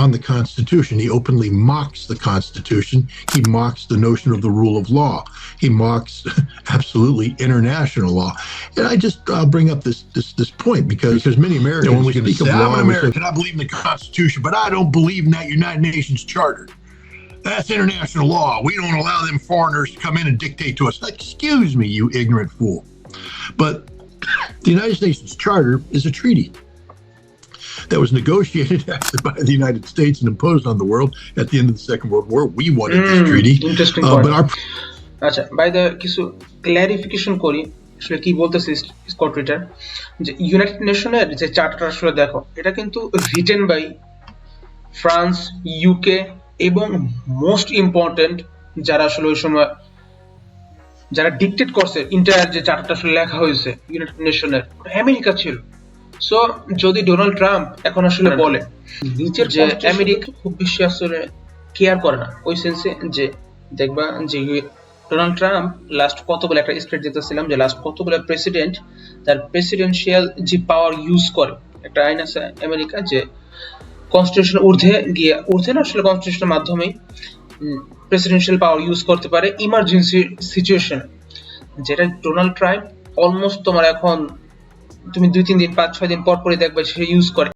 on the Constitution. He openly mocks the Constitution. He mocks the notion of the rule of law. He mocks absolutely international law. And I just bring up this point because many Americans, when we speak of law, I'm an American, I believe in the Constitution, but I don't believe in that United Nations Charter. That's international law. We don't allow them foreigners to come in and dictate to us. Excuse me, you ignorant fool. But the United Nations Charter is a treaty that was negotiated by the United States and imposed on the world at the end of the Second World War. We wanted this treaty. Interesting point. আচ্ছা, by the কিছু clarification করি আসলে কি বলতেছে Scott রিটার, যে United নেশনের যে charter আসলে দেখো, এটা কিন্তু রিটেন বাই ফ্রান্স, ইউকে এবং মোস্ট ইম্পর্টেন্ট যারা আসলে ওই সময় যারা ডিকটেট করছে ইন্টার যে চার্টারটা আসলে লেখা হয়েছে ইউনাইটেড নেশনের, আমেরিকা ছিল। সো যদি ডোনাল্ড ট্রাম্প এখন আসলে বলে নিচের যে আমেরিকা খুব বেশি আসলে কেয়ার করে না, ওই সেন্সে যে দেখবা যে ডোনাল্ড ট্রাম্প লাস্ট কতগুলো একটা স্টেট দিতেছিলাম যে লাস্ট কতগুলো প্রেসিডেন্ট তার প্রেসিডেন্সিয়াল যে পাওয়ার ইউজ করে, একটা আইন আছে আমেরিকা যে কনস্টিটিউশন ঊর্ধ্বে না আসলে কনস্টিটিউশনের মাধ্যমেই প্রেসিডেন্সিয়াল পাওয়ার ইউজ করতে পারে ইমার্জেন্সি সিচুয়েশন, যেটা ডোনাল্ড ট্রাম্প অলমোস্ট তোমার এখন তুমি 2-3 দিন 5-6 দিন পর পরই দেখবে সে ইউজ করে।